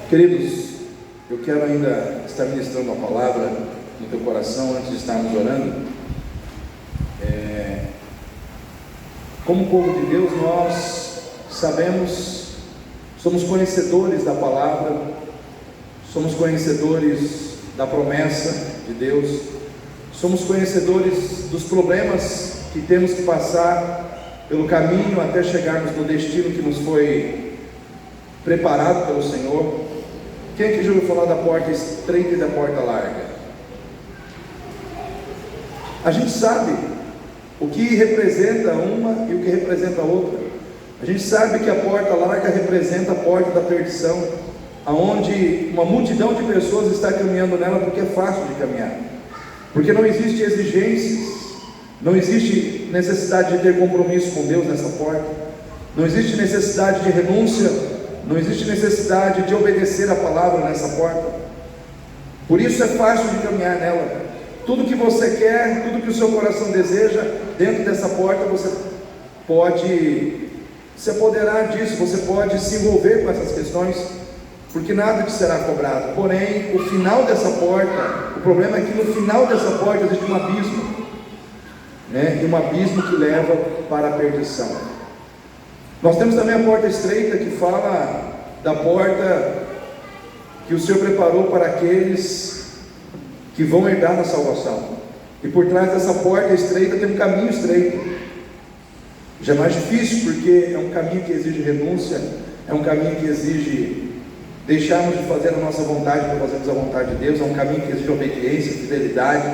Queridos, eu quero ainda estar ministrando a palavra no teu coração antes de estarmos orando. Como povo de Deus, nós sabemos, somos conhecedores da palavra, somos conhecedores da promessa de Deus, somos conhecedores dos problemas que temos que passar pelo caminho até chegarmos no destino que nos foi preparado pelo Senhor. Quem aqui já ouviu falar da porta estreita e da porta larga? A gente sabe o que representa uma e o que representa a outra. A gente sabe que a porta larga representa a porta da perdição, aonde uma multidão de pessoas está caminhando nela porque é fácil de caminhar, porque não existe exigências, não existe necessidade de ter compromisso com Deus nessa porta, não existe necessidade de renúncia, não existe necessidade de obedecer a palavra nessa porta. Por isso é fácil de caminhar nela. Tudo que você quer, tudo que o seu coração deseja, dentro dessa porta você pode se apoderar disso, você pode se envolver com essas questões, porque nada te será cobrado. Porém, o final dessa porta, o problema é que no final dessa porta existe um abismo, né? E um abismo que leva para a perdição. Nós temos também a porta estreita, que fala da porta que o Senhor preparou para aqueles que vão herdar na salvação. E por trás dessa porta estreita tem um caminho estreito. Já é mais difícil, porque é um caminho que exige renúncia, é um caminho que exige deixarmos de fazer a nossa vontade para fazermos a vontade de Deus, é um caminho que exige obediência, fidelidade.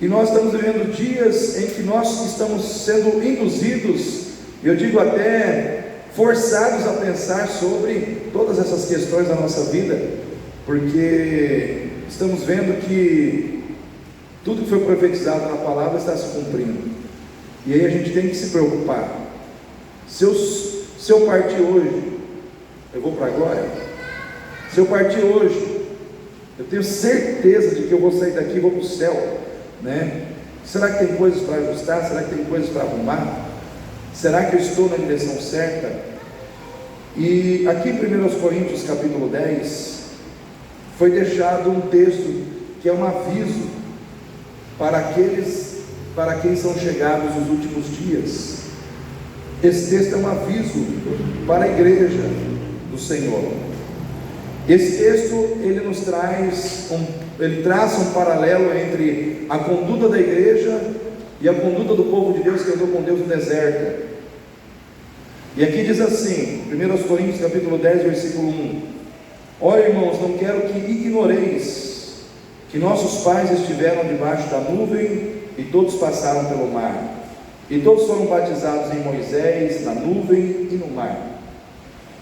E nós estamos vivendo dias em que nós estamos sendo induzidos, eu digo até forçados a pensar sobre todas essas questões da nossa vida, porque estamos vendo que tudo que foi profetizado na palavra está se cumprindo. E aí a gente tem que se preocupar. Se eu partir hoje, eu vou para a glória? Se eu partir hoje, eu tenho certeza de que eu vou sair daqui e vou para o céu, né? Será que tem coisas para ajustar? Será que tem coisas para arrumar? Será que eu estou na direção certa? E aqui em 1 Coríntios capítulo 10 foi deixado um texto que é um aviso para quem são chegados os últimos dias. Esse texto é um aviso para a igreja do Senhor. Esse texto ele traça um paralelo entre a conduta da igreja e a conduta do povo de Deus que andou com Deus no deserto. E aqui diz assim, 1 Coríntios capítulo 10, versículo 1: Olha, irmãos, não quero que ignoreis que nossos pais estiveram debaixo da nuvem e todos passaram pelo mar, e todos foram batizados em Moisés, na nuvem e no mar,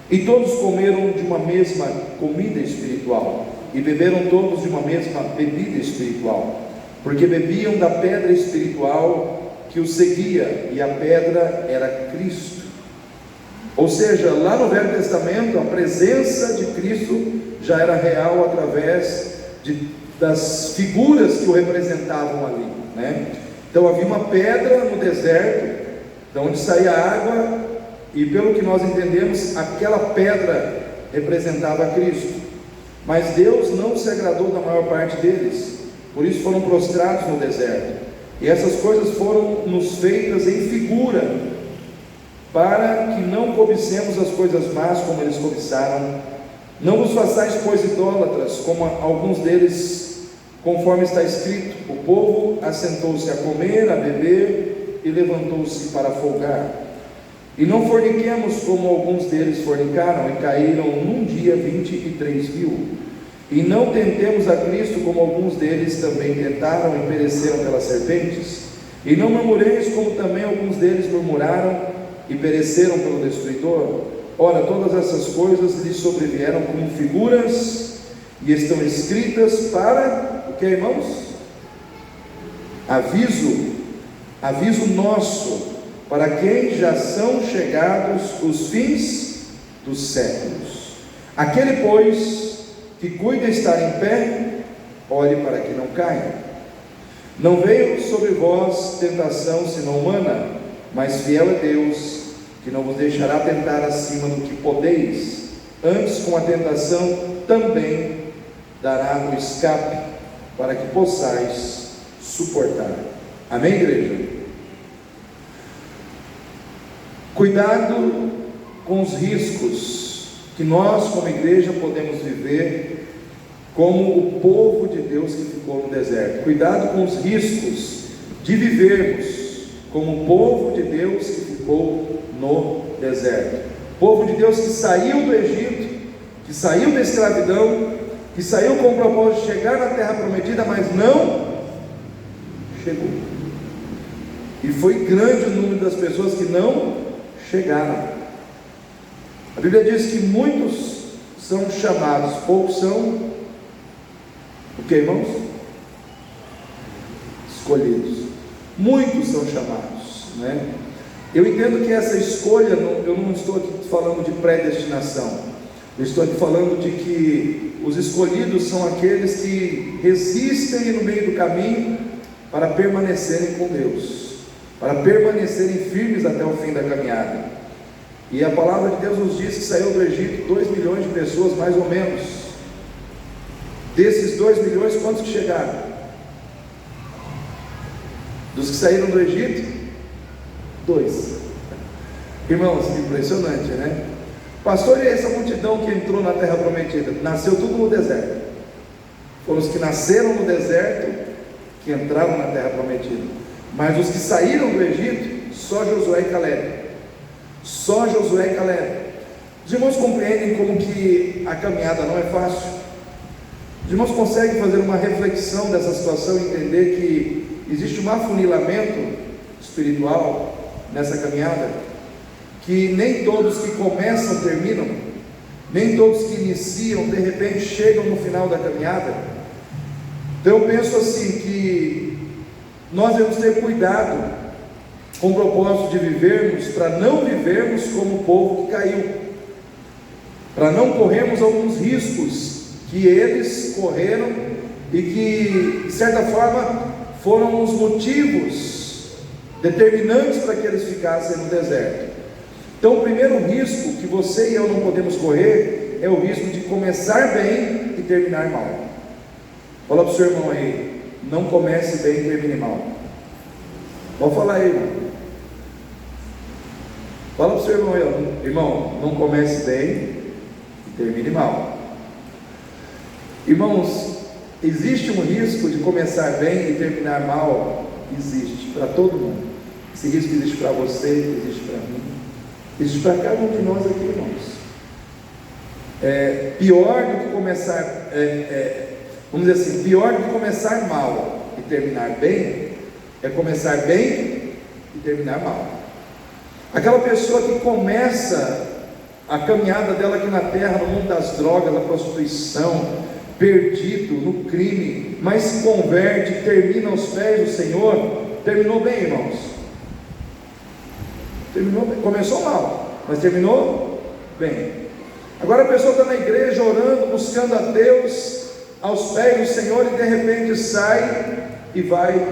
e todos comeram de uma mesma comida espiritual, e beberam todos de uma mesma bebida espiritual, porque bebiam da pedra espiritual que os seguia, e a pedra era Cristo. Ou seja, lá no Velho Testamento, a presença de Cristo já era real através das figuras que o representavam ali, né? Então havia uma pedra no deserto, de onde saía água, e pelo que nós entendemos, aquela pedra representava Cristo. Mas Deus não se agradou da maior parte deles, por isso foram prostrados no deserto. E essas coisas foram nos feitas em figura, para que não cobicemos as coisas más como eles cobiçaram. Não vos façais, pois, idólatras, como alguns deles, conforme está escrito: o povo assentou-se a comer, a beber, e levantou-se para folgar. E não forniquemos, como alguns deles fornicaram, e caíram num dia 23.000. E não tentemos a Cristo, como alguns deles também tentaram e pereceram pelas serpentes. E não murmureis, como também alguns deles murmuraram e pereceram pelo destruidor. Ora, todas essas coisas lhes sobrevieram como figuras, e estão escritas para o que, irmãos? Aviso nosso, para quem já são chegados os fins dos séculos. Aquele, pois, que cuida estar em pé, olhe para que não caia. Não veio sobre vós tentação senão humana, mas fiel é Deus, que não vos deixará tentar acima do que podeis. Antes, com a tentação, também dará o escape para que possais suportar. Amém, igreja? Cuidado com os riscos que nós, como igreja, podemos viver como o povo de Deus que ficou no deserto. Cuidado com os riscos de vivermos como o povo de Deus que ficou no deserto. Povo de Deus que saiu do Egito, que saiu da escravidão, que saiu com o propósito de chegar na terra prometida, mas não chegou. E foi grande o número das pessoas que não chegaram. A Bíblia diz que muitos são chamados, poucos são o que, irmãos? Escolhidos. Muitos são chamados, né? Eu entendo que essa escolha, eu não estou aqui falando de predestinação, eu estou aqui falando de que os escolhidos são aqueles que resistem no meio do caminho para permanecerem com Deus, para permanecerem firmes até o fim da caminhada. E a palavra de Deus nos diz que saiu do Egito 2 milhões de pessoas, mais ou menos. Desses 2 milhões, quantos que chegaram? Dos que saíram do Egito, 2. Irmãos, impressionante, né? Pastor, e essa multidão que entrou na terra prometida? Nasceu tudo no deserto. Foram os que nasceram no deserto que entraram na terra prometida. Mas os que saíram do Egito, só Josué e Caleb. Só Josué e Caleb. Os irmãos compreendem como que a caminhada não é fácil? Os irmãos conseguem fazer uma reflexão dessa situação e entender que existe um afunilamento espiritual nessa caminhada, que nem todos que começam terminam, nem todos que iniciam de repente chegam no final da caminhada. Então eu penso assim, que nós devemos ter cuidado com o propósito de vivermos, para não vivermos como o povo que caiu, para não corrermos alguns riscos que eles correram e que de certa forma foram os motivos determinantes para que eles ficassem no deserto. Então o primeiro risco que você e eu não podemos correr é o risco de começar bem e terminar mal. Fala para o seu irmão aí, não comece bem e termine mal. Pode falar aí, irmão. Fala para o seu irmão aí, irmão, não comece bem e termine mal. Irmãos, existe um risco de começar bem e terminar mal? Existe, para todo mundo. Esse risco existe para você, existe para mim, existe para cada um de nós aqui, irmãos. Pior do que começar, vamos dizer assim, pior do que começar mal e terminar bem, é começar bem e terminar mal. Aquela pessoa que começa a caminhada dela aqui na terra, no mundo das drogas, da prostituição, perdido no crime, mas se converte, termina aos pés do Senhor, terminou bem, irmãos? Terminou bem. Começou mal, mas terminou bem. Agora a pessoa está na igreja orando, buscando a Deus, aos pés do Senhor, e de repente sai e vai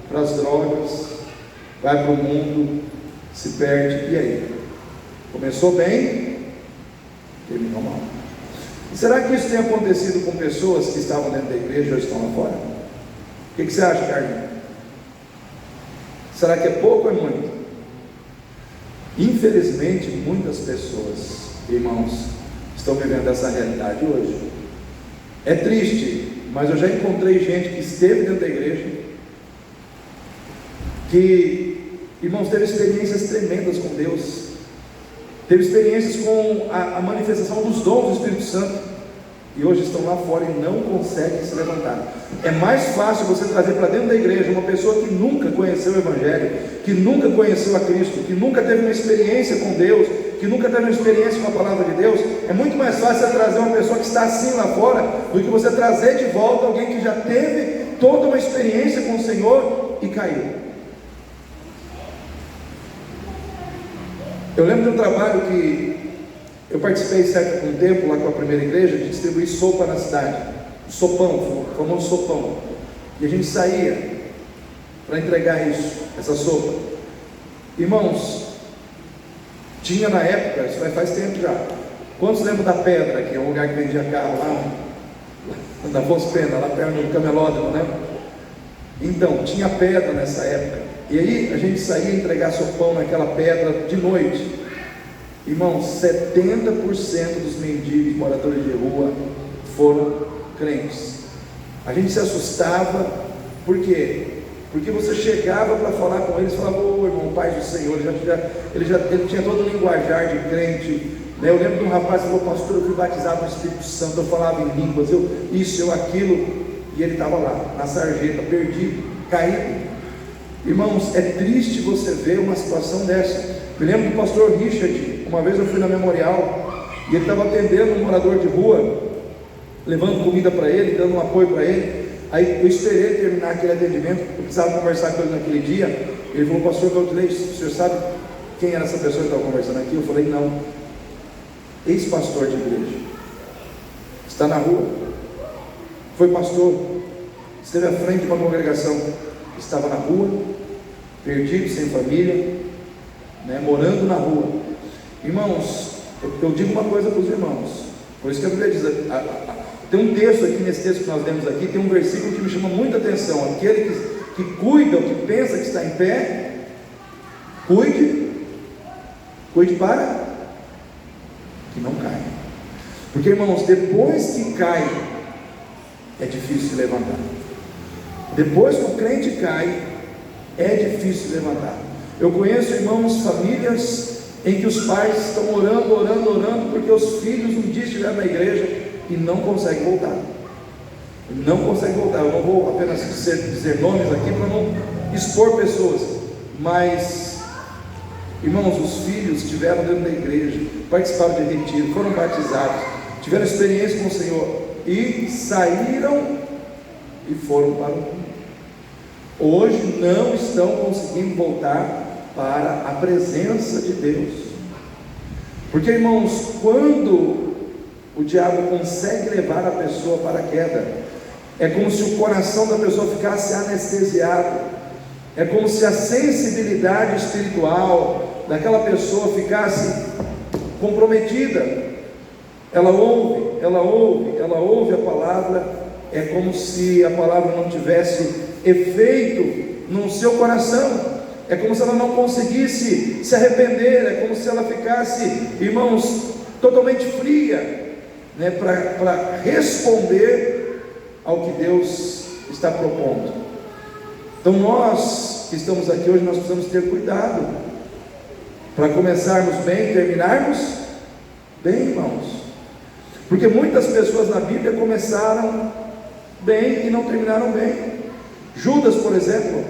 para as drogas, vai para o mundo, se perde. E aí? Começou bem, terminou mal. E será que isso tem acontecido com pessoas que estavam dentro da igreja e hoje estão lá fora? O que você acha, Carlinhos? Será que é pouco ou é muito? Infelizmente, muitas pessoas, irmãos, estão vivendo essa realidade hoje. É triste, mas eu já encontrei gente que esteve dentro da igreja, que, irmãos, teve experiências tremendas com Deus, teve experiências com a manifestação dos dons do Espírito Santo, e hoje estão lá fora e não conseguem se levantar. É mais fácil você trazer para dentro da igreja uma pessoa que nunca conheceu o Evangelho, que nunca conheceu a Cristo, que nunca teve uma experiência com Deus, que nunca teve uma experiência com a palavra de Deus. É muito mais fácil você trazer uma pessoa que está assim lá fora, do que você trazer de volta alguém que já teve toda uma experiência com o Senhor e caiu. Eu lembro de um trabalho que eu participei certo um tempo lá com a primeira igreja, de distribuir sopa na cidade, sopão, o famoso sopão, e a gente saía para entregar isso, essa sopa. Irmãos, tinha na época, isso faz tempo já, Quantos lembram da Pedra, que é um lugar que vendia carro lá, da Afonso Pena, lá perto do Camelódromo, né? Então, tinha pedra nessa época. E aí a gente saía entregar sopão naquela pedra de noite. Irmãos, 70% dos mendigos, moradores de rua, foram crentes. A gente se assustava, por quê? Porque você chegava para falar com eles, falava: ô irmão, Pai do Senhor, ele tinha todo o linguajar de crente, né? Eu lembro de um rapaz que falou: pastor, eu fui batizado no Espírito Santo, eu falava em línguas, eu aquilo, e ele estava lá, na sarjeta, perdido, caído. Irmãos, é triste você ver uma situação dessa. Me lembro do pastor Richard, uma vez eu fui na Memorial, e ele estava atendendo um morador de rua, levando comida para ele, dando um apoio para ele. Aí eu esperei ele terminar aquele atendimento, eu precisava conversar com ele naquele dia. Ele falou: pastor Galdilei, o senhor sabe quem era essa pessoa que estava conversando aqui? Eu falei: não. Ex-pastor de igreja, está na rua, foi pastor, esteve à frente de uma congregação, estava na rua, perdido, sem família, né, morando na rua. Irmãos, eu digo uma coisa para os irmãos, por isso que a Bíblia diz, tem um texto aqui, nesse texto que nós lemos aqui, tem um versículo que me chama muita atenção: aquele que cuida, que pensa que está em pé, cuide para que não caia. Porque, irmãos, depois que cai, é difícil se levantar. Depois que o crente cai, é difícil se levantar. Eu conheço, irmãos, famílias em que os pais estão orando, porque os filhos um dia estiveram na igreja e não conseguem voltar. Não conseguem voltar. Eu não vou apenas dizer nomes aqui para não expor pessoas, mas, irmãos, os filhos estiveram dentro da igreja, participaram de retiro, foram batizados, tiveram experiência com o Senhor e saíram e foram para o mundo. Hoje não estão conseguindo voltar para a presença de Deus. Porque, irmãos, quando o diabo consegue levar a pessoa para a queda, é como se o coração da pessoa ficasse anestesiado, é como se a sensibilidade espiritual daquela pessoa ficasse comprometida. Ela ouve a palavra, é como se a palavra não tivesse efeito no seu coração, é como se ela não conseguisse se arrepender, é como se ela ficasse, irmãos, totalmente fria, né, para responder ao que Deus está propondo. Então nós que estamos aqui hoje, nós precisamos ter cuidado para começarmos bem e terminarmos bem, irmãos, porque muitas pessoas na Bíblia começaram bem e não terminaram bem. Judas, por exemplo,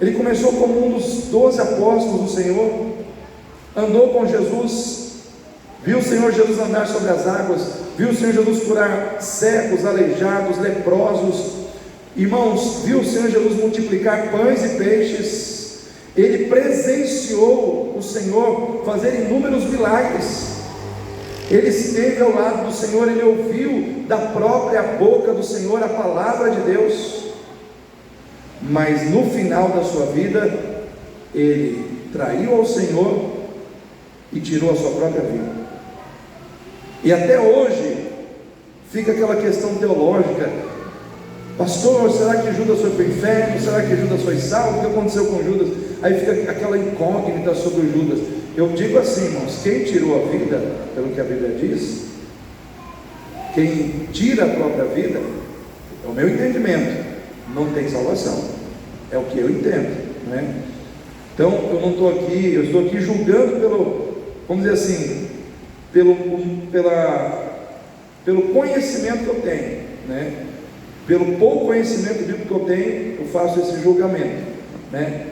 ele começou como um dos 12 apóstolos do Senhor, andou com Jesus, viu o Senhor Jesus andar sobre as águas, viu o Senhor Jesus curar cegos, aleijados, leprosos, irmãos, viu o Senhor Jesus multiplicar pães e peixes. Ele presenciou o Senhor fazer inúmeros milagres, ele esteve ao lado do Senhor, ele ouviu da própria boca do Senhor a palavra de Deus, mas no final da sua vida, ele traiu ao Senhor e tirou a sua própria vida. E até hoje fica aquela questão teológica: pastor, será que Judas foi para o inferno? Será que Judas foi salvo? O que aconteceu com Judas? Aí fica aquela incógnita sobre Judas. Eu digo assim, irmãos, quem tirou a vida, pelo que a Bíblia diz, quem tira a própria vida, é o meu entendimento, não tem salvação. É o que eu entendo, né? Então eu não estou aqui, eu estou aqui julgando vamos dizer assim, pelo conhecimento que eu tenho, né? Pelo pouco conhecimento bíblico que eu tenho, eu faço esse julgamento, né?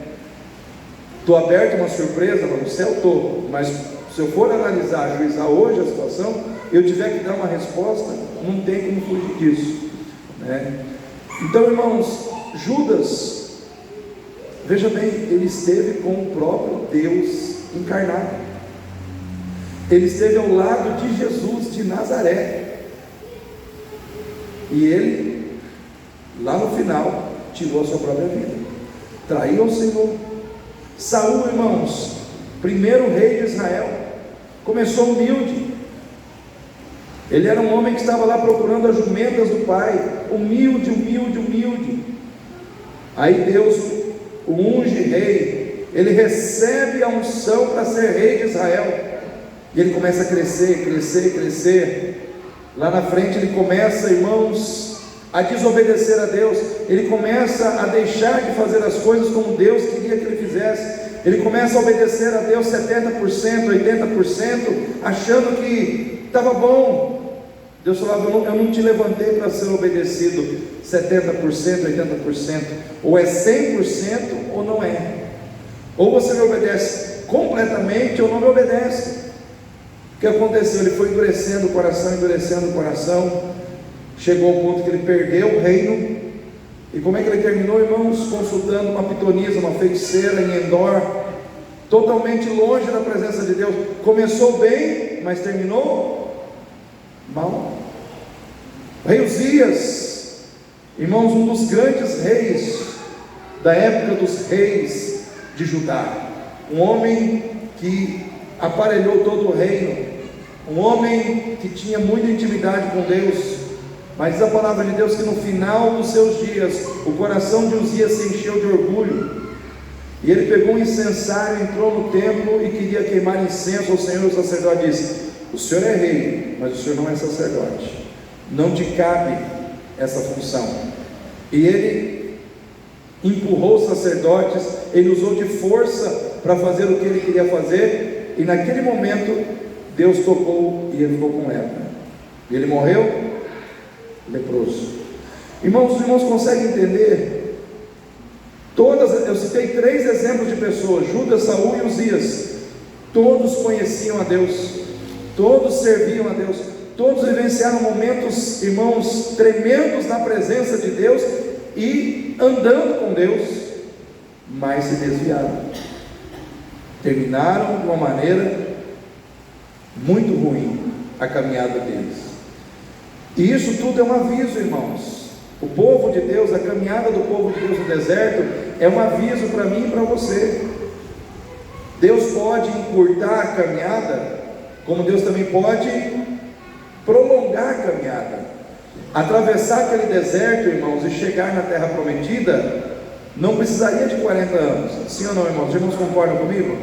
Estou aberto a uma surpresa no céu? Estou, mas se eu for analisar, ajuizar hoje a situação, eu tiver que dar uma resposta, não tem como fugir disso, né? Então, irmãos, Judas, veja bem, ele esteve com o próprio Deus encarnado, ele esteve ao lado de Jesus de Nazaré, e ele, lá no final, tirou a sua própria vida, traiu ao Senhor. Saul, irmãos, primeiro rei de Israel, começou humilde, Ele era um homem que estava lá procurando as jumentas do pai, humilde, humilde, humilde. Aí Deus o unge rei, ele recebe a unção para ser rei de Israel, e ele começa a crescer, crescer, crescer. Lá na frente ele começa, irmãos, a desobedecer a Deus, ele começa a deixar de fazer as coisas como Deus queria que ele fizesse, ele começa a obedecer a Deus 70%, 80%, achando que estava bom. Deus falava: eu não te levantei para ser obedecido 70%, 80%, ou é 100% ou não é, ou você me obedece completamente ou não me obedece. O que aconteceu? Ele foi endurecendo o coração, chegou ao ponto que ele perdeu o reino. E como é que ele terminou, irmãos? Consultando uma pitonisa, uma feiticeira em Endor, totalmente longe da presença de Deus. Começou bem, mas terminou mal. O rei Uzias, irmãos, um dos grandes reis da época dos reis de Judá, um homem que aparelhou todo o reino, um homem que tinha muita intimidade com Deus, mas diz a palavra de Deus que no final dos seus dias, o coração de Uzias se encheu de orgulho, e ele pegou um incensário, entrou no templo e queria queimar incenso ao Senhor. O sacerdote disse: o senhor é rei, mas o senhor não é sacerdote, não te cabe essa função. E ele empurrou os sacerdotes, ele usou de força para fazer o que ele queria fazer, e naquele momento Deus tocou e ele ficou com lepra, e ele morreu leproso. Irmãos, os irmãos conseguem entender? Eu citei 3 exemplos de pessoas: Judas, Saul e Uzias. Todos conheciam a Deus, todos serviam a Deus, todos vivenciaram momentos, irmãos, tremendos na presença de Deus e andando com Deus, mas se desviaram, terminaram de uma maneira muito ruim a caminhada deles. E isso tudo é um aviso, irmãos. O povo de Deus, a caminhada do povo de Deus no deserto é um aviso para mim e para você. Deus pode encurtar a caminhada, como Deus também pode prolongar a caminhada. Atravessar aquele deserto, irmãos, e chegar na terra prometida não precisaria de 40 anos, sim ou não, irmãos? Os irmãos concordam comigo?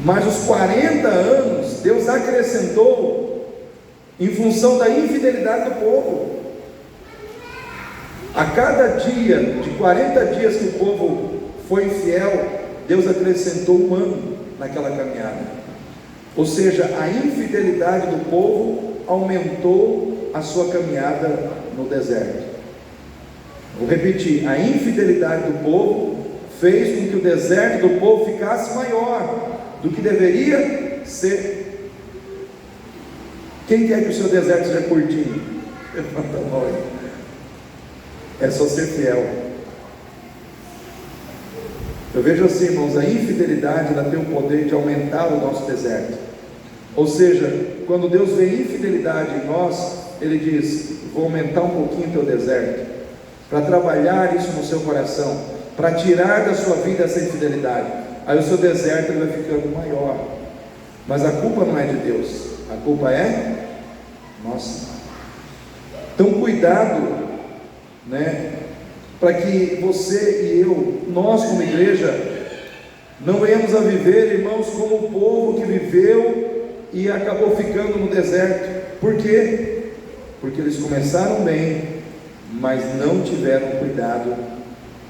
Mas os 40 anos Deus acrescentou em função da infidelidade do povo. A cada dia, de 40 dias que o povo foi infiel, Deus acrescentou um ano naquela caminhada. Ou seja, a infidelidade do povo aumentou a sua caminhada no deserto. Vou repetir: a infidelidade do povo fez com que o deserto do povo ficasse maior do que deveria ser. Quem quer que o seu deserto seja curtinho? Levanta a mão aí. É só ser fiel. Eu vejo assim, irmãos, a infidelidade ela tem o poder de aumentar o nosso deserto. Ou seja, quando Deus vê infidelidade em nós, Ele diz: vou aumentar um pouquinho o teu deserto, para trabalhar isso no seu coração, para tirar da sua vida essa infidelidade. Aí o seu deserto ele vai ficando maior. Mas a culpa não é de Deus, a culpa é nossa. Então cuidado, para que você e eu, nós como igreja, não venhamos a viver, irmãos, como o povo que viveu e acabou ficando no deserto. Por quê? Porque eles começaram bem, mas não tiveram o cuidado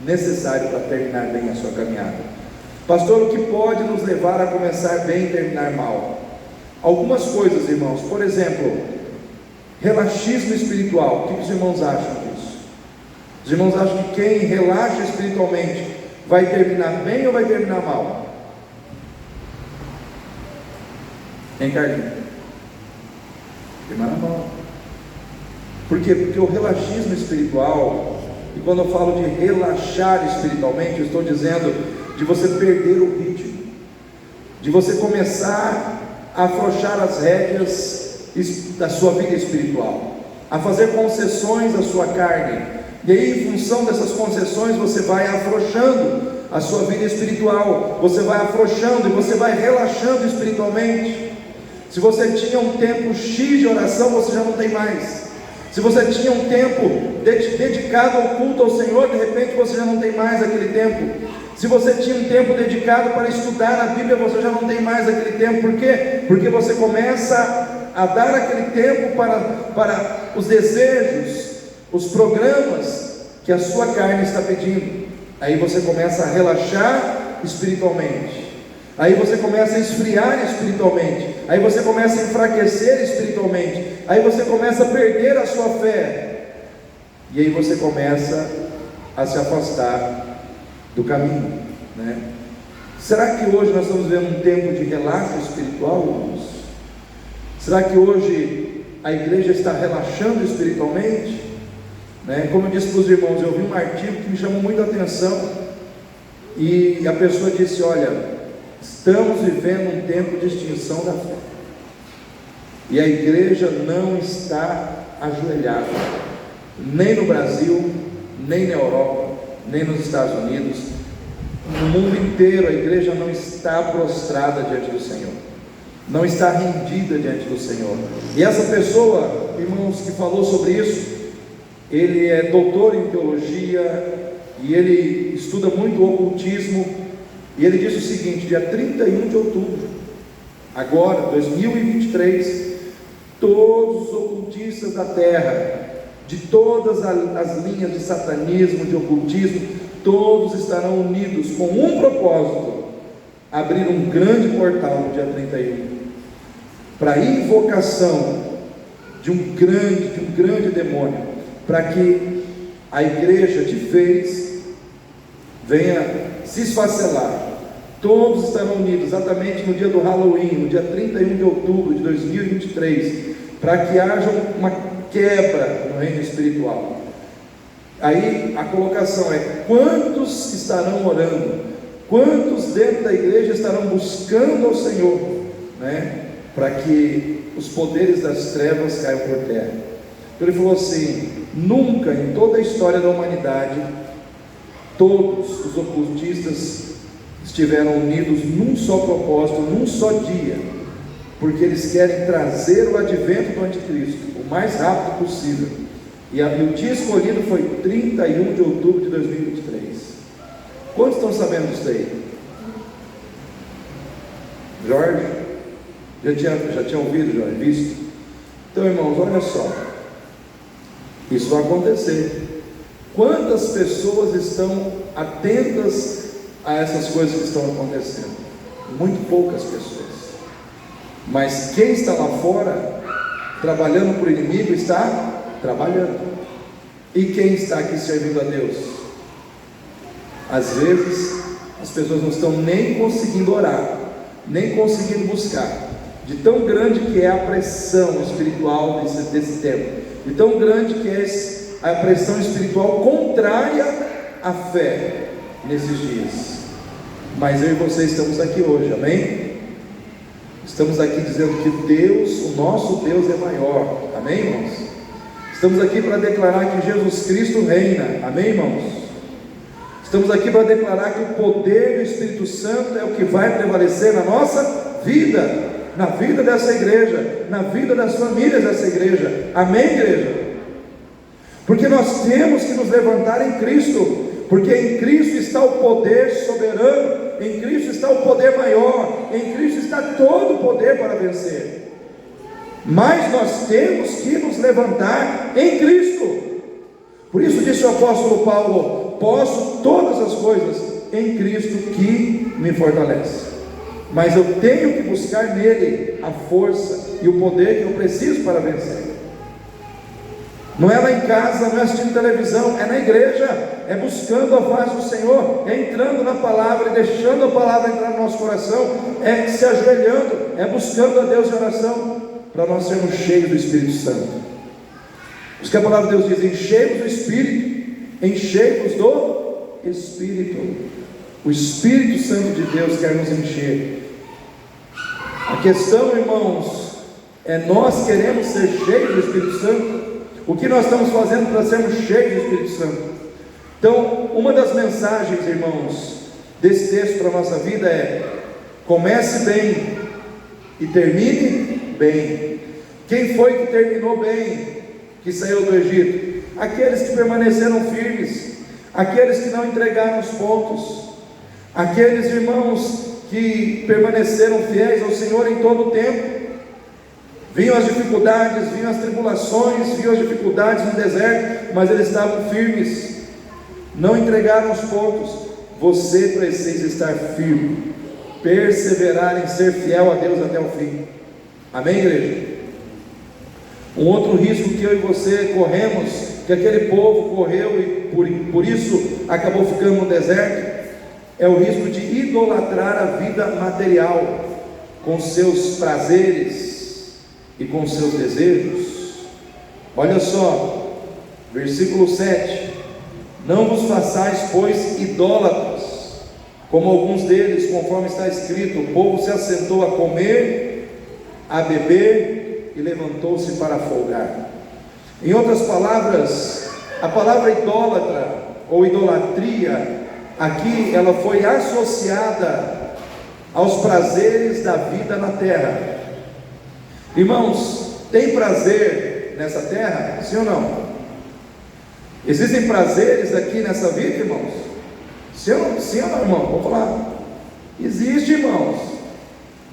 necessário para terminar bem a sua caminhada. Pastor, o que pode nos levar a começar bem e terminar mal? Algumas coisas, irmãos. Por exemplo, relaxismo espiritual. O que os irmãos acham disso? Os irmãos acham que quem relaxa espiritualmente vai terminar bem ou vai terminar mal? Hein, Carlinhos? Terminar mal. Por quê? Porque o relaxismo espiritual, e quando eu falo de relaxar espiritualmente, eu estou dizendo de você perder o ritmo, de você começar a afrouxar as rédeas da sua vida espiritual, a fazer concessões à sua carne, e aí em função dessas concessões você vai afrouxando a sua vida espiritual, você vai afrouxando e você vai relaxando espiritualmente. Se você tinha um tempo X de oração, você já não tem mais. Se você tinha um tempo dedicado ao culto ao Senhor, de repente você já não tem mais aquele tempo. Se você tinha um tempo dedicado para estudar a Bíblia, você já não tem mais aquele tempo. Por quê? Porque você começa a dar aquele tempo para os desejos, os programas que a sua carne está pedindo. Aí você começa a relaxar espiritualmente. Aí você começa a esfriar espiritualmente. Aí você começa a enfraquecer espiritualmente. Aí você começa a perder a sua fé. E aí você começa a se afastar do caminho, né? Será que hoje nós estamos vivendo um tempo de relaxo espiritual, irmãos? Será que hoje a igreja está relaxando espiritualmente? Né? Como eu disse para os irmãos, eu vi um artigo que me chamou muita atenção. E a pessoa disse: olha, estamos vivendo um tempo de extinção da fé. E a igreja não está ajoelhada, nem no Brasil, nem na Europa, nem nos Estados Unidos. No mundo inteiro a igreja não está prostrada diante do Senhor, não está rendida diante do Senhor. E essa pessoa, irmãos, que falou sobre isso, ele é doutor em teologia e ele estuda muito o ocultismo. E ele diz o seguinte: dia 31 de outubro, agora, 2023, todos os ocultistas da terra, de todas as linhas de satanismo, de ocultismo, todos estarão unidos com um propósito: abrir um grande portal no dia 31, para a invocação de um grande demônio, para que a igreja de vez venha se esfacelar. Todos estarão unidos exatamente no dia do Halloween, no dia 31 de outubro de 2023, para que haja uma quebra no reino espiritual. Aí a colocação é: quantos estarão orando? Quantos dentro da igreja estarão buscando ao Senhor, né? Para que os poderes das trevas caiam por terra. Então ele falou assim: nunca em toda a história da humanidade todos os ocultistas estiveram unidos num só propósito, num só dia, porque eles querem trazer o advento do anticristo o mais rápido possível. E o dia escolhido foi 31 de outubro de 2023. Quantos estão sabendo disso aí? Jorge? Já tinha ouvido, Jorge? Visto? Então, irmãos, olha só, isso vai acontecer. Quantas pessoas estão atentas a essas coisas que estão acontecendo? Muito poucas pessoas. Mas quem está lá fora, trabalhando para o inimigo, está trabalhando. E quem está aqui servindo a Deus? Às vezes, as pessoas não estão nem conseguindo orar, nem conseguindo buscar, de tão grande que é a pressão espiritual desse tempo, de tão grande que é a pressão espiritual contrária à fé nesses dias. Mas eu e você estamos aqui hoje, amém? Estamos aqui dizendo que Deus, o nosso Deus é maior, amém, irmãos? Estamos aqui para declarar que Jesus Cristo reina, amém, irmãos? Estamos aqui para declarar que o poder do Espírito Santo é o que vai prevalecer na nossa vida, na vida dessa igreja, na vida das famílias dessa igreja, amém, igreja? Porque nós temos que nos levantar em Cristo, porque em Cristo está o poder soberano, em Cristo está o poder maior, em Cristo está todo o poder para vencer. Mas nós temos que nos levantar em Cristo. Por isso disse o apóstolo Paulo: posso todas as coisas em Cristo que me fortalece. Mas eu tenho que buscar nele a força e o poder que eu preciso para vencer. Não é lá em casa, não é assistindo televisão, é na igreja, é buscando a face do Senhor, é entrando na palavra e deixando a palavra entrar no nosso coração, é se ajoelhando, é buscando a Deus em oração, para nós sermos cheios do Espírito Santo. Isso que a palavra de Deus diz: enchei-vos do Espírito, enchei-vos do Espírito. O Espírito Santo de Deus quer nos encher. A questão, irmãos, é nós queremos ser cheios do Espírito Santo. O que nós estamos fazendo para sermos cheios do Espírito Santo? Então, uma das mensagens, irmãos, desse texto para a nossa vida é: comece bem e termine bem. Quem foi que terminou bem, que saiu do Egito? Aqueles que permaneceram firmes, aqueles que não entregaram os pontos, aqueles irmãos que permaneceram fiéis ao Senhor em todo o tempo. Vinham as dificuldades, vinham as tribulações, vinham as dificuldades no deserto, mas eles estavam firmes, não entregaram os pontos. Você precisa estar firme, perseverar em ser fiel a Deus até o fim. Amém, igreja? Um outro risco que eu e você corremos, que aquele povo correu e por isso acabou ficando no deserto, é o risco de idolatrar a vida material, com seus prazeres e com seus desejos. Olha só, versículo 7: não vos façais, pois, idólatras, como alguns deles, conforme está escrito: o povo se assentou a comer, a beber e levantou-se para folgar. Em outras palavras, a palavra idólatra ou idolatria aqui, ela foi associada aos prazeres da vida na terra. Irmãos, tem prazer nessa terra? Sim ou não? Existem prazeres aqui nessa vida, irmãos? Sim ou não, irmão? Vou falar. Existe, irmãos.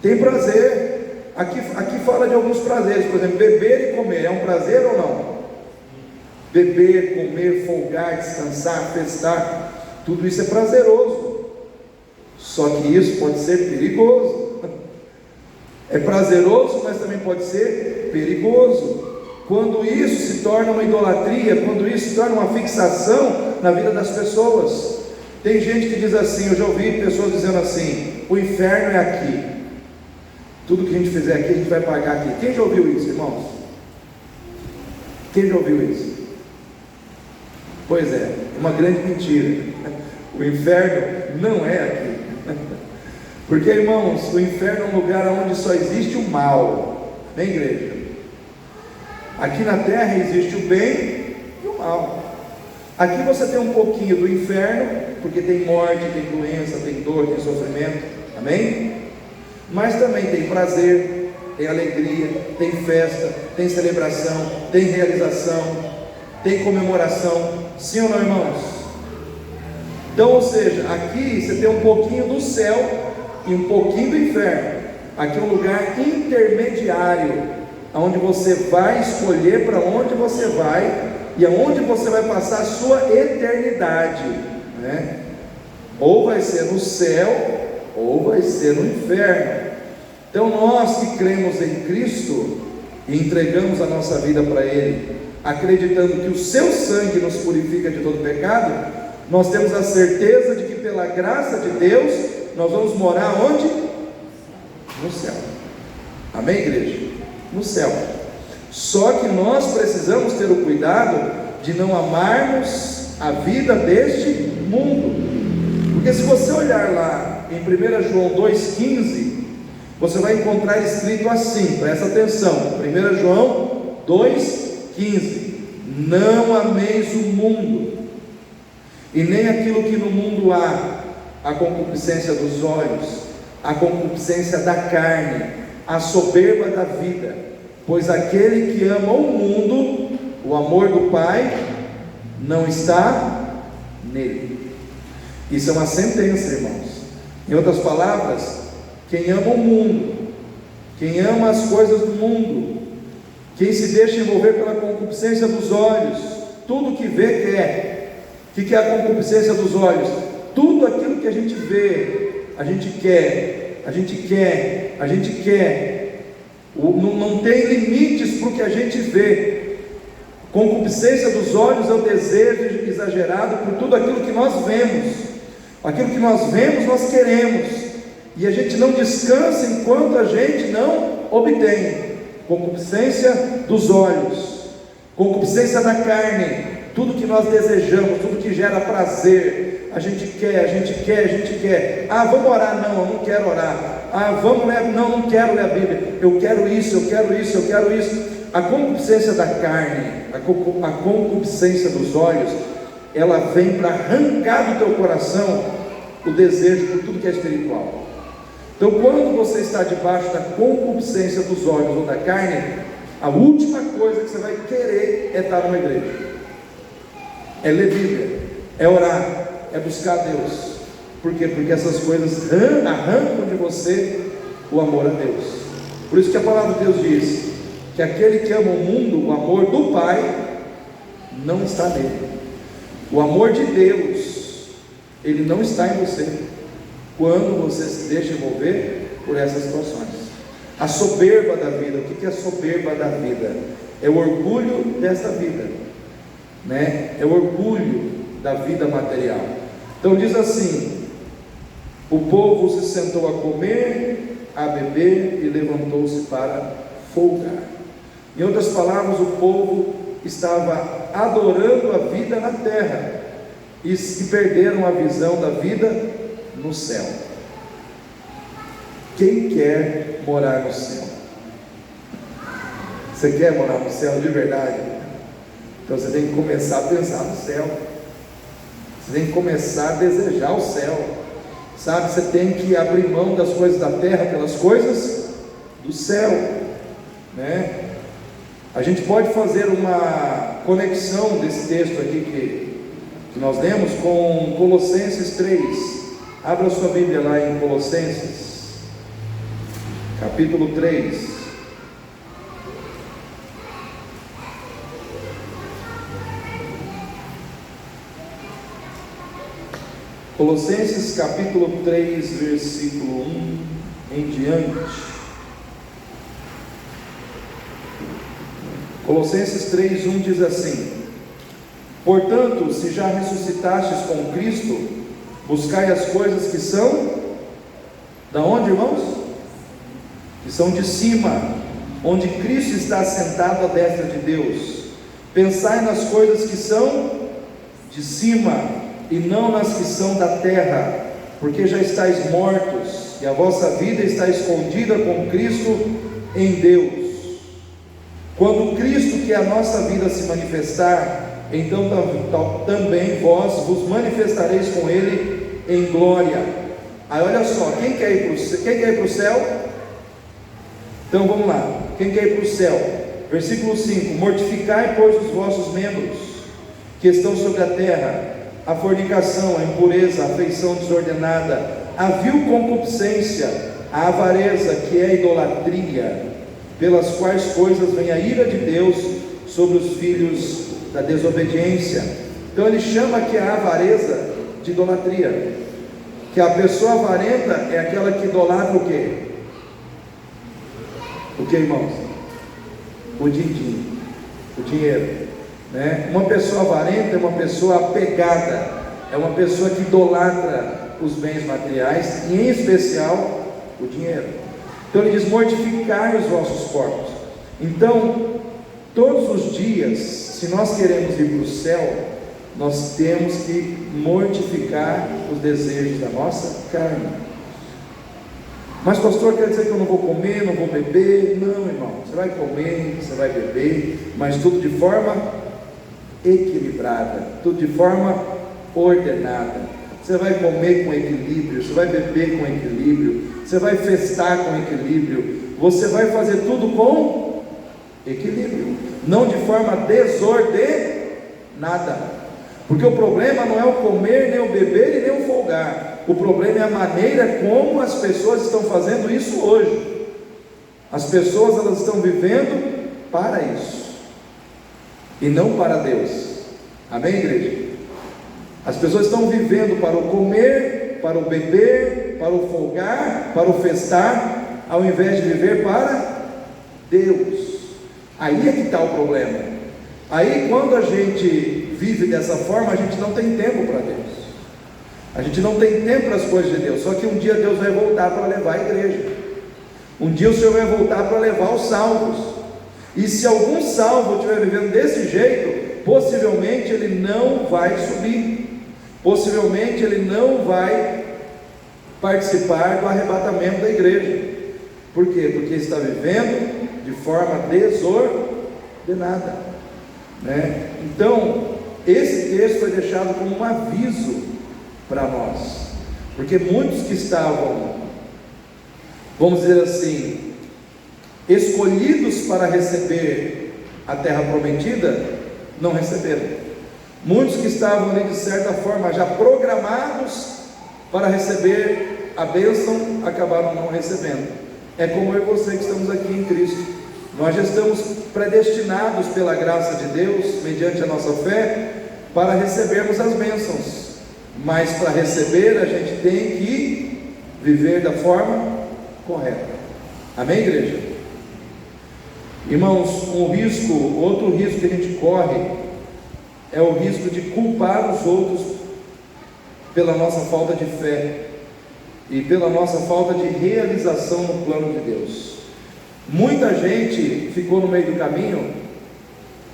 Tem prazer. Aqui fala de alguns prazeres. Por exemplo, beber e comer. É um prazer ou não? Beber, comer, folgar, descansar, festar, tudo isso é prazeroso. Só que isso pode ser perigoso. É prazeroso, mas também pode ser perigoso. Quando isso se torna uma idolatria, quando isso se torna uma fixação na vida das pessoas. Tem gente que diz assim, eu já ouvi pessoas dizendo assim: o inferno é aqui, tudo que a gente fizer aqui, a gente vai pagar aqui. Quem já ouviu isso, irmãos? Quem já ouviu isso? Pois é, uma grande mentira. O inferno não é aqui. Porque, irmãos, o inferno é um lugar onde só existe o mal. Amém, igreja? Aqui na terra existe o bem e o mal. Aqui você tem um pouquinho do inferno, porque tem morte, tem doença, tem dor, tem sofrimento. Amém? Mas também tem prazer, tem alegria, tem festa, tem celebração, tem realização, tem comemoração. Sim ou não, irmãos? Então, ou seja, aqui você tem um pouquinho do céu e um pouquinho do inferno. Aqui é um lugar intermediário, onde você vai escolher para onde você vai e aonde você vai passar a sua eternidade, né? Ou vai ser no céu, ou vai ser no inferno. Então nós que cremos em Cristo e entregamos a nossa vida para Ele, acreditando que o seu sangue nos purifica de todo pecado, nós temos a certeza de que pela graça de Deus nós vamos morar onde? No céu. Amém, igreja? No céu. Só que nós precisamos ter o cuidado de não amarmos a vida deste mundo. Porque se você olhar lá em 1 João 2,15, você vai encontrar escrito assim, presta atenção, 1 João 2,15: não ameis o mundo, e nem aquilo que no mundo há, a concupiscência dos olhos, a concupiscência da carne, a soberba da vida, pois aquele que ama o mundo, o amor do Pai não está nele. Isso é uma sentença, irmãos. Em outras palavras, quem ama o mundo, quem ama as coisas do mundo, quem se deixa envolver pela concupiscência dos olhos, tudo que vê quer. O que é a concupiscência dos olhos? Tudo aquilo que a gente vê, a gente quer, a gente quer, a gente quer. Não tem limites para o que a gente vê. Concupiscência dos olhos é o desejo exagerado por tudo aquilo que nós vemos. Aquilo que nós vemos, nós queremos, e a gente não descansa enquanto a gente não obtém. Concupiscência dos olhos, concupiscência da carne, tudo que nós desejamos, tudo que gera prazer, a gente quer, a gente quer, a gente quer. Ah, vamos orar? Não, eu não quero orar. Ah, vamos ler? Não, não quero ler a Bíblia. Eu quero isso, eu quero isso, eu quero isso. A concupiscência da carne, a concupiscência dos olhos, ela vem para arrancar do teu coração o desejo por tudo que é espiritual. Então, quando você está debaixo da concupiscência dos olhos ou da carne, a última coisa que você vai querer é estar numa igreja, é ler Bíblia, é orar, é buscar a Deus. Por quê? Porque essas coisas arrancam de você o amor a Deus. Por isso que a palavra de Deus diz que aquele que ama o mundo, o amor do Pai não está nele. O amor de Deus, ele não está em você quando você se deixa envolver por essas situações. A soberba da vida. O que é a soberba da vida? É o orgulho dessa vida, né? É o orgulho da vida material. Então diz assim: o povo se sentou a comer, a beber e levantou-se para folgar. Em outras palavras, o povo estava adorando a vida na terra e perderam a visão da vida no céu. Quem quer morar no céu? Você quer morar no céu de verdade? Então você tem que começar a pensar no céu. Você tem que começar a desejar o céu. Sabe, você tem que abrir mão das coisas da terra pelas coisas do céu, né? A gente pode fazer uma conexão desse texto aqui que nós lemos com Colossenses 3. Abra sua Bíblia lá em Colossenses, capítulo 3. Colossenses capítulo 3, versículo 1 em diante. Colossenses 3, 1 diz assim: portanto, se já ressuscitastes com Cristo, buscai as coisas que são, da onde, irmãos? Que são de cima, onde Cristo está sentado à destra de Deus. Pensai nas coisas que são de cima, e não nas que são da terra, porque já estáis mortos, e a vossa vida está escondida com Cristo em Deus. Quando Cristo, que é a nossa vida, se manifestar, então também vós vos manifestareis com Ele em glória. Aí olha só, quem quer ir para o céu? Então vamos lá, quem quer ir para o céu? Versículo 5: mortificai, pois, os vossos membros que estão sobre a terra, a fornicação, a impureza, a afeição desordenada, a vil concupiscência, a avareza, que é a idolatria, pelas quais coisas vem a ira de Deus sobre os filhos da desobediência. Então ele chama que a avareza de idolatria, que a pessoa avarenta é aquela que idolatra o quê? O que, irmãos? O din-din, o dinheiro, né? Uma pessoa avarenta é uma pessoa apegada, é uma pessoa que idolatra os bens materiais, e em especial o dinheiro. Então ele diz: mortificai os vossos corpos. Então, todos os dias, se nós queremos ir para o céu, nós temos que mortificar os desejos da nossa carne. Mas pastor, quer dizer que eu não vou comer, não vou beber? Não, irmão, você vai comer, você vai beber, mas tudo de forma equilibrada, tudo de forma ordenada. Você vai comer com equilíbrio, você vai beber com equilíbrio, você vai festar com equilíbrio, você vai fazer tudo com equilíbrio, não de forma desordenada, porque o problema não é o comer, nem o beber e nem o folgar. O problema é a maneira como as pessoas estão fazendo isso hoje. As pessoas, elas estão vivendo para isso e não para Deus. Amém, igreja? As pessoas estão vivendo para o comer, para o beber, para o folgar, para o festar, ao invés de viver para Deus. Aí é que está o problema. Aí, quando a gente vive dessa forma, a gente não tem tempo para Deus. A gente não tem tempo para as coisas de Deus. Só que um dia Deus vai voltar para levar a igreja. Um dia o Senhor vai voltar para levar os salvos. E se algum salvo estiver vivendo desse jeito, possivelmente ele não vai subir. Possivelmente ele não vai participar do arrebatamento da igreja. Por quê? Porque está vivendo de forma desordenada, né? Então, esse texto foi deixado como um aviso para nós, porque muitos que estavam vamos dizer assim, escolhidos para receber a terra prometida, não receberam. Muitos que estavam ali de certa forma já programados para receber a bênção, acabaram não recebendo. É como eu e você que estamos aqui em Cristo. Nós já estamos predestinados pela graça de Deus, mediante a nossa fé, para recebermos as bênçãos. Mas para receber a gente tem que viver da forma correta. Amém, igreja? Irmãos, outro risco que a gente corre é o risco de culpar os outros pela nossa falta de fé e pela nossa falta de realização no plano de Deus. Muita gente ficou no meio do caminho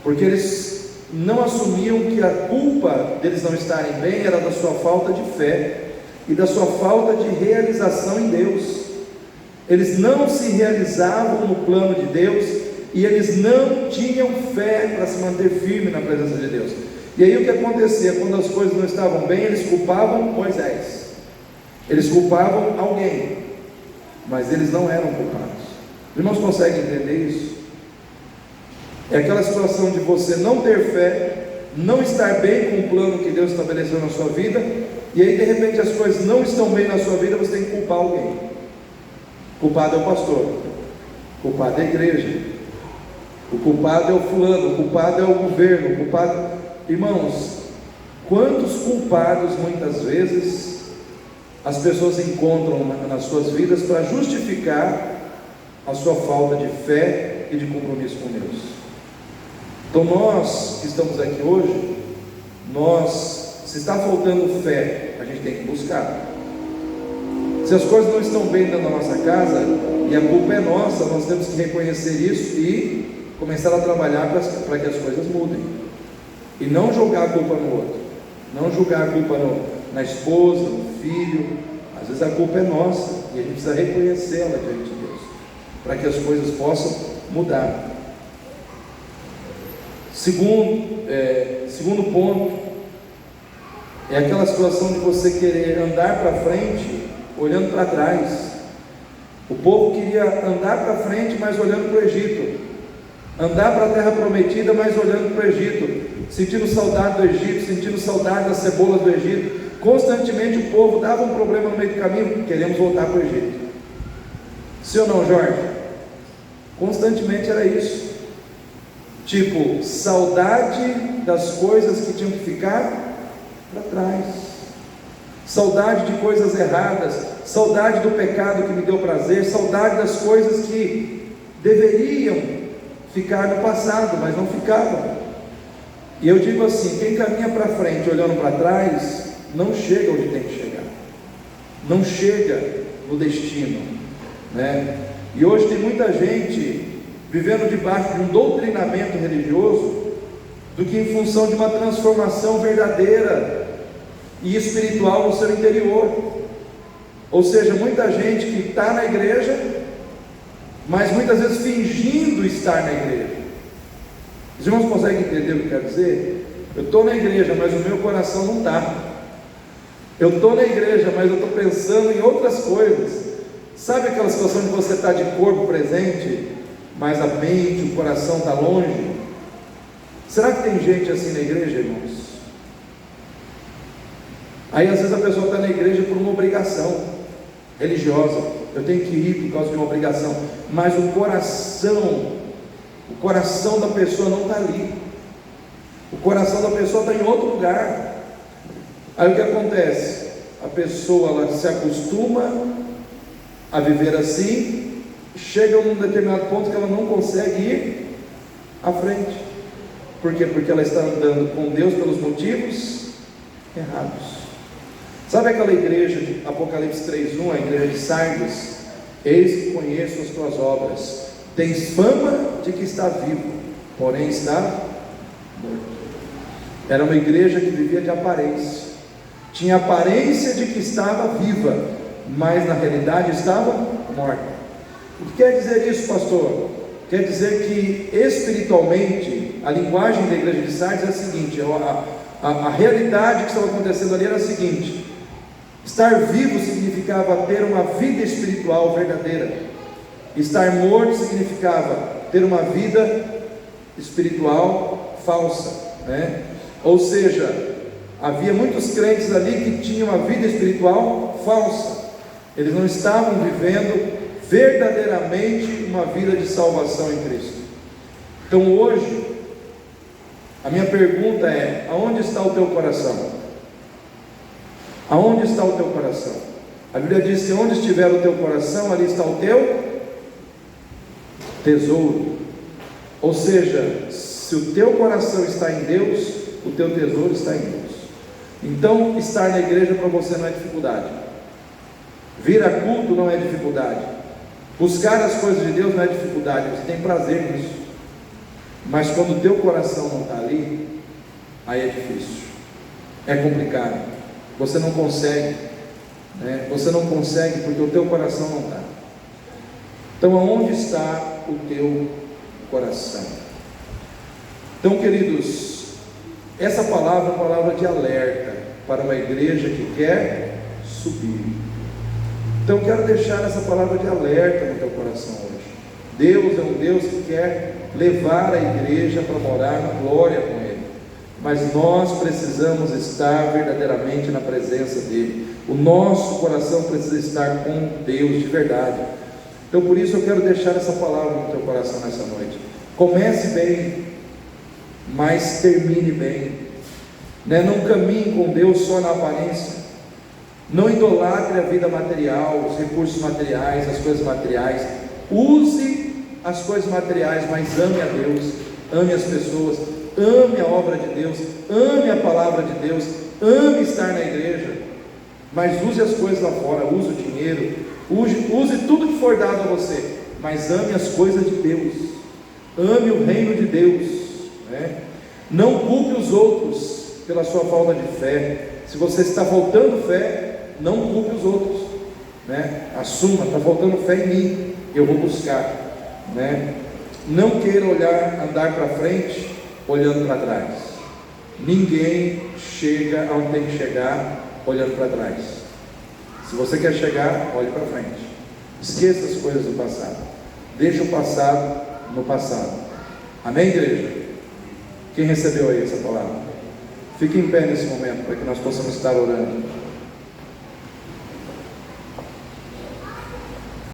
porque eles não assumiam que a culpa deles não estarem bem era da sua falta de fé e da sua falta de realização em Deus. Eles não se realizavam no plano de Deus e eles não tinham fé para se manter firme na presença de Deus. E aí o que acontecia? Quando as coisas não estavam bem, eles culpavam Moisés, eles culpavam alguém, mas eles não eram culpados. Os irmãos conseguem entender isso? É aquela situação de você não ter fé, não estar bem com o plano que Deus estabeleceu na sua vida, e aí de repente as coisas não estão bem na sua vida, você tem que culpar alguém. Culpado é o pastor, culpado é a igreja, o culpado é o fulano, o culpado é o governo, o culpado... Irmãos, quantos culpados muitas vezes as pessoas encontram nas suas vidas para justificar a sua falta de fé e de compromisso com Deus? Então nós que estamos aqui hoje, se está faltando fé, a gente tem que buscar. Se as coisas não estão bem dentro da nossa casa e a culpa é nossa, nós temos que reconhecer isso e começar a trabalhar para que as coisas mudem. E não jogar a culpa no outro, não julgar a culpa na esposa, no filho. Às vezes a culpa é nossa e a gente precisa reconhecê-la diante de Deus, para que as coisas possam mudar. Segundo ponto, é aquela situação de você querer andar para frente, olhando para trás. O povo queria andar para frente, mas olhando para o Egito, andar para a terra prometida, mas olhando para o Egito, sentindo saudade do Egito, sentindo saudade das cebolas do Egito. Constantemente o povo dava um problema no meio do caminho, queremos voltar para o Egito. Sim ou não, Jorge? Constantemente era isso. Tipo, saudade das coisas que tinham que ficar para trás, saudade de coisas erradas, saudade do pecado que me deu prazer, saudade das coisas que deveriam ficar no passado, mas não ficavam. E eu digo assim, quem caminha para frente olhando para trás, não chega onde tem que chegar, não chega no destino, né? E hoje tem muita gente vivendo debaixo de um doutrinamento religioso, do que em função de uma transformação verdadeira e espiritual no seu interior. Ou seja, muita gente que está na igreja, mas muitas vezes fingindo estar na igreja. Os irmãos conseguem entender o que quer dizer? Eu estou na igreja, mas o meu coração não está. Eu estou na igreja, mas eu estou pensando em outras coisas. Sabe aquela situação de você estar de corpo presente, mas a mente, o coração está longe? Será que tem gente assim na igreja, irmãos? Aí às vezes a pessoa está na igreja por uma obrigação religiosa, eu tenho que ir por causa de uma obrigação, mas o coração da pessoa não está ali, o coração da pessoa está em outro lugar. Aí o que acontece? A pessoa ela se acostuma a viver assim, chega a um determinado ponto que ela não consegue ir à frente. Por quê? Porque ela está andando com Deus pelos motivos errados. Sabe aquela igreja de Apocalipse 3:1, a igreja de Sardes? Eis que conheço as tuas obras, tens fama de que está vivo, porém está morto. Era uma igreja que vivia de aparência, tinha aparência de que estava viva, mas na realidade estava morta. O que quer dizer isso, pastor? Quer dizer que espiritualmente a linguagem da igreja de Sardes é a seguinte, a realidade que estava acontecendo ali era a seguinte: Estar vivo significava ter uma vida espiritual verdadeira. Estar morto significava ter uma vida espiritual falsa, né? Ou seja, havia muitos crentes ali que tinham uma vida espiritual falsa. Eles não estavam vivendo verdadeiramente uma vida de salvação em Cristo. Então hoje, a minha pergunta é: aonde está o teu coração? Aonde está o teu coração? A Bíblia diz que onde estiver o teu coração, ali está o teu tesouro. Ou seja, se o teu coração está em Deus, o teu tesouro está em Deus. Então, estar na igreja para você não é dificuldade. Vir a culto não é dificuldade. Buscar as coisas de Deus não é dificuldade. Você tem prazer nisso. Mas quando o teu coração não está ali, aí é difícil, é complicado. Você não consegue, né? Você não consegue porque o teu coração não está. Então, aonde está o teu coração? Então, queridos, essa palavra é uma palavra de alerta para uma igreja que quer subir. Então, eu quero deixar essa palavra de alerta no teu coração hoje. Deus é um Deus que quer levar a igreja para morar na glória com Ele, mas nós precisamos estar verdadeiramente na presença dEle. O nosso coração precisa estar com Deus de verdade. Então, por isso eu quero deixar essa palavra no teu coração nessa noite. Comece bem, mas termine bem, né? Não caminhe com Deus só na aparência. Não idolatre a vida material, os recursos materiais, as coisas materiais. Use as coisas materiais, mas ame a Deus, ame as pessoas, ame a obra de Deus, ame a palavra de Deus, ame estar na igreja, mas use as coisas lá fora, use o dinheiro, use tudo que for dado a você, mas ame as coisas de Deus, ame o reino de Deus, né? Não culpe os outros pela sua falta de fé. Se você está faltando fé, não culpe os outros, né? Assuma, está faltando fé em mim, eu vou buscar, né? Não queira andar para frente olhando para trás. Ninguém chega aonde tem que chegar olhando para trás. Se você quer chegar, olhe para frente. Esqueça as coisas do passado. Deixa o passado no passado. Amém, igreja? Quem recebeu aí essa palavra? Fique em pé nesse momento para que nós possamos estar orando.